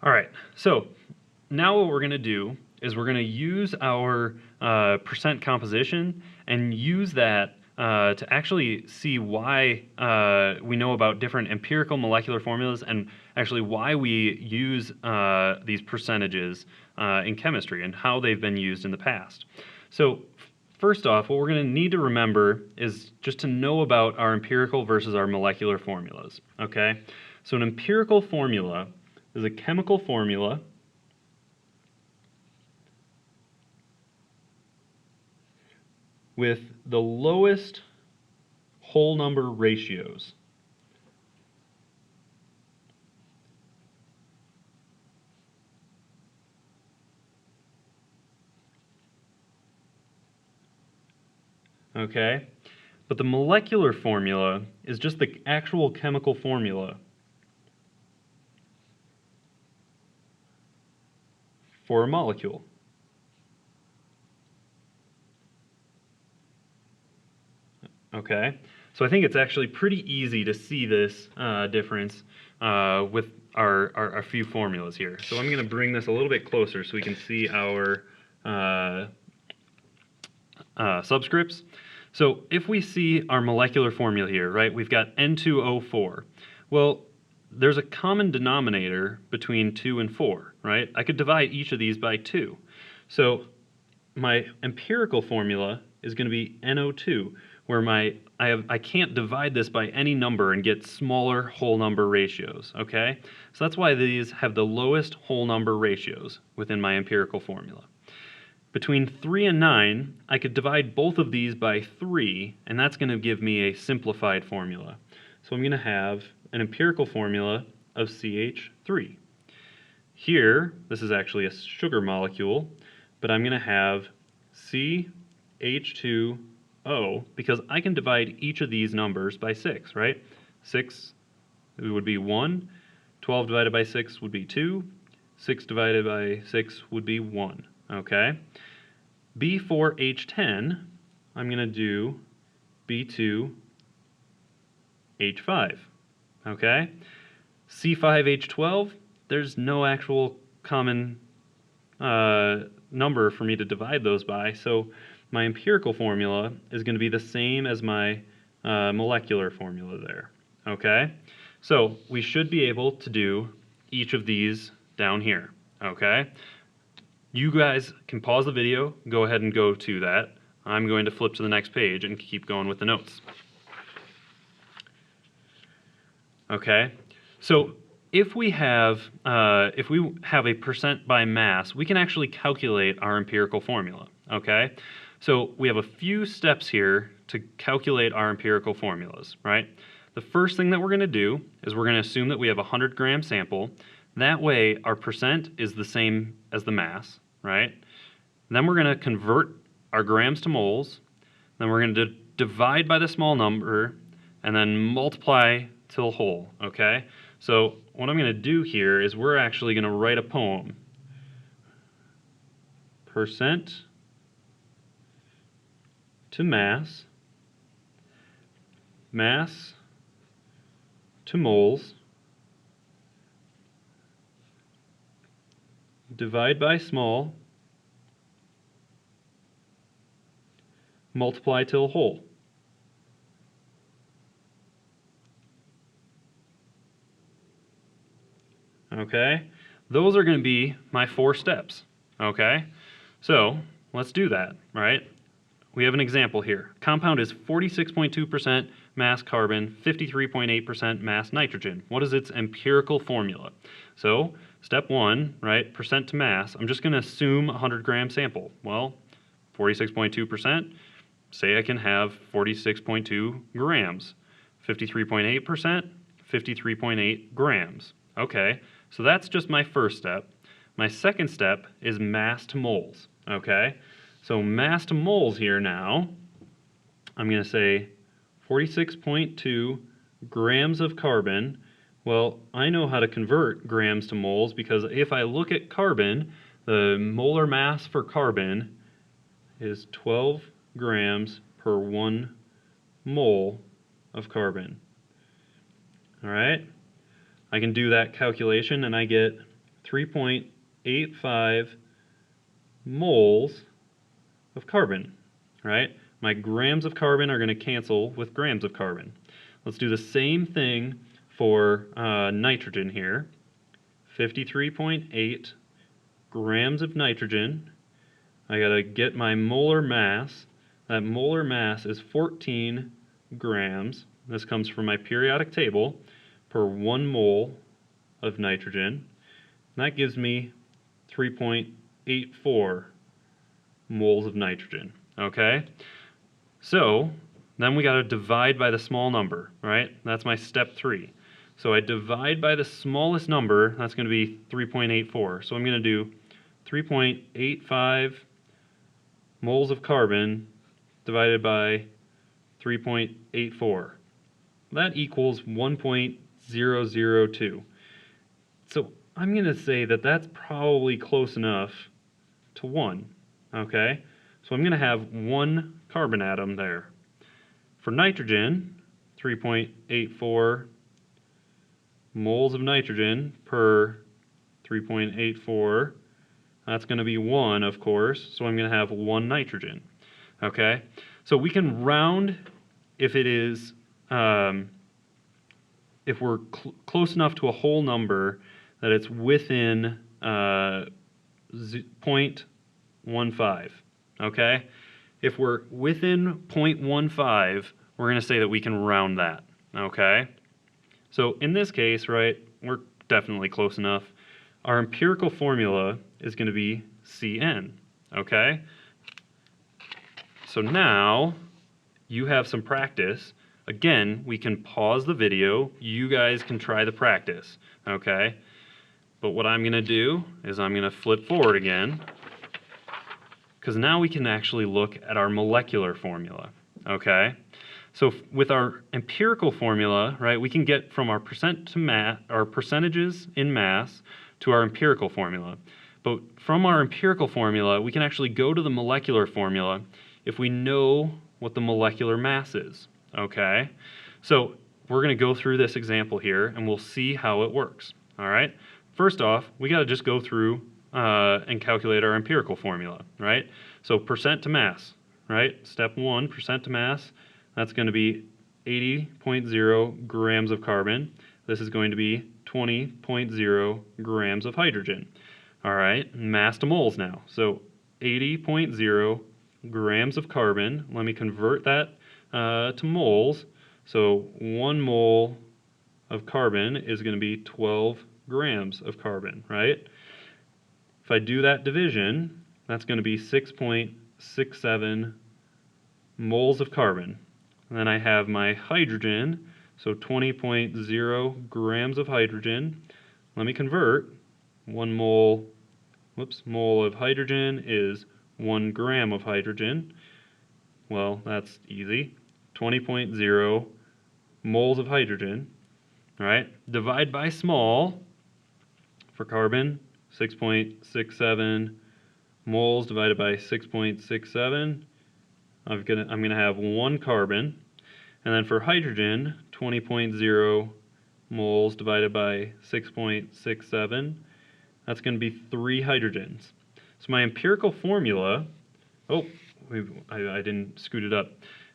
All right, so now what we're going to do is we're going to use our percent composition and use that to actually see why we know about different empirical molecular formulas and actually why we use these percentages in chemistry and how they've been used in the past. So first off, what we're going to need to remember is just to know about our empirical versus our molecular formulas, okay? So an empirical formula is a chemical formula with the lowest whole number ratios. Okay? But the molecular formula is just the actual chemical formula for a molecule. Okay? So I think it's actually pretty easy to see this difference with our few formulas here. So I'm going to bring this a little bit closer so we can see our subscripts. So if we see our molecular formula here, right, we've got N2O4. Well, there's a common denominator between 2 and 4, right? I could divide each of these by 2. So my empirical formula is going to be NO2, where I can't divide this by any number and get smaller whole number ratios, okay? So that's why these have the lowest whole number ratios within my empirical formula. Between 3 and 9, I could divide both of these by 3, and that's going to give me a simplified formula. So I'm going to have an empirical formula of CH3. Here, this is actually a sugar molecule, but I'm going to have CH2O because I can divide each of these numbers by 6, right? 6 would be 1, 12 divided by 6 would be 2, 6 divided by 6 would be 1, okay? B4H10, I'm going to do B2H5, okay? C5H12, there's no actual common number for me to divide those by, so my empirical formula is going to be the same as my molecular formula there, okay? So we should be able to do each of these down here, okay? You guys can pause the video, go ahead and go to that. I'm going to flip to the next page and keep going with the notes. Okay, so if we have a percent by mass, we can actually calculate our empirical formula, okay? So we have a few steps here to calculate our empirical formulas, right? The first thing that we're going to do is we're going to assume that we have a 100-gram sample. That way, our percent is the same as the mass, right? Then we're going to convert our grams to moles. Then we're going to divide by the small number and then multiply till whole, okay? So what I'm going to do here is we're actually going to write a poem. Percent to mass, mass to moles, divide by small, multiply till whole. Okay, those are going to be my 4 steps, okay? So let's do that, right? We have an example here. Compound is 46.2% mass carbon, 53.8% mass nitrogen. What is its empirical formula? So step 1, right, percent to mass, I'm just going to assume a 100-gram sample. Well, 46.2%, say I can have 46.2 grams. 53.8%, 53.8 grams. Okay, so that's just my first step. My second step is mass to moles, okay? So mass to moles here now, I'm going to say 46.2 grams of carbon. Well, I know how to convert grams to moles because if I look at carbon, the molar mass for carbon is 12 grams per 1 mole of carbon. All right? I can do that calculation and I get 3.85 moles of carbon, right? My grams of carbon are going to cancel with grams of carbon. Let's do the same thing for nitrogen here. 53.8 grams of nitrogen. I got to get my molar mass. That molar mass is 14 grams. This comes from my periodic table per 1 mole of nitrogen. And that gives me 3.84 moles of nitrogen, okay? So then we got to divide by the small number, right? That's my step 3. So I divide by the smallest number, that's going to be 3.84. So I'm going to do 3.85 moles of carbon divided by 3.84. That equals 1.002. So I'm going to say that that's probably close enough to 1, okay? So I'm going to have 1 carbon atom there. For nitrogen, 3.84 moles of nitrogen per 3.84. That's going to be 1, of course, so I'm going to have 1 nitrogen. Okay? So we can round if it is, if we're close enough to a whole number that it's within 0.15. Okay? If we're within 0.15, we're going to say that we can round that. Okay? So in this case, right, we're definitely close enough. Our empirical formula is going to be Cn, okay? So now you have some practice. Again, we can pause the video. You guys can try the practice, okay? But what I'm going to do is I'm going to flip forward again, because now we can actually look at our molecular formula, okay? So with our empirical formula, right, we can get from our our percentages in mass to our empirical formula. But from our empirical formula, we can actually go to the molecular formula if we know what the molecular mass is, okay? So we're going to go through this example here, and we'll see how it works, all right? First off, we got to just go through and calculate our empirical formula, right? So percent to mass, right? Step 1, percent to mass. That's going to be 80.0 grams of carbon. This is going to be 20.0 grams of hydrogen. All right, mass to moles now. So 80.0 grams of carbon. Let me convert that to moles. So 1 mole of carbon is going to be 12 grams of carbon, right? If I do that division, that's going to be 6.67 moles of carbon. And then I have my hydrogen, so 20.0 grams of hydrogen. Let me convert. 1 mole, mole of hydrogen is 1 gram of hydrogen. Well, that's easy. 20.0 moles of hydrogen. All right, divide by small for carbon, 6.67 moles divided by 6.67. I'm gonna have 1 carbon, and then for hydrogen, 20.0 moles divided by 6.67. That's going to be 3 hydrogens. So my empirical formula, I didn't scoot it up.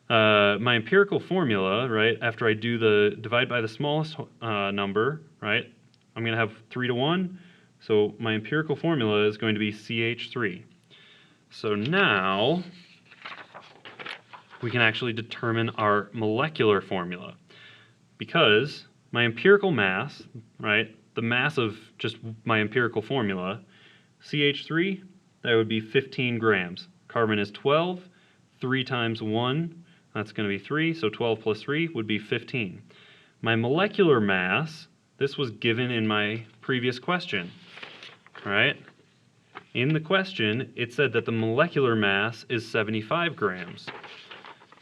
My empirical formula, right, after I do the divide by the smallest number, right, I'm going to have 3 to 1. So my empirical formula is going to be CH3. So now we can actually determine our molecular formula, because my empirical mass, right, the mass of just my empirical formula, CH3, that would be 15 grams. Carbon is 12, 3 times 1, that's going to be 3, so 12 plus 3 would be 15. My molecular mass, this was given in my previous question, right? In the question, it said that the molecular mass is 75 grams.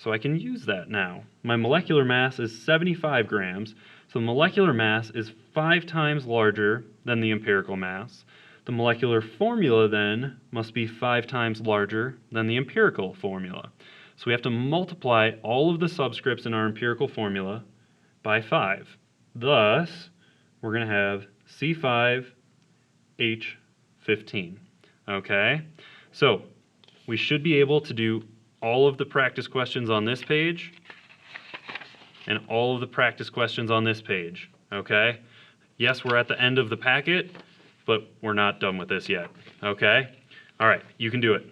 So I can use that now. My molecular mass is 75 grams, so the molecular mass is 5 times larger than the empirical mass. The molecular formula then must be 5 times larger than the empirical formula. So we have to multiply all of the subscripts in our empirical formula by 5. Thus, we're going to have C5 H15. Okay? So we should be able to do all of the practice questions on this page and all of the practice questions on this page. Okay? Yes, we're at the end of the packet, but we're not done with this yet. Okay? All right, you can do it.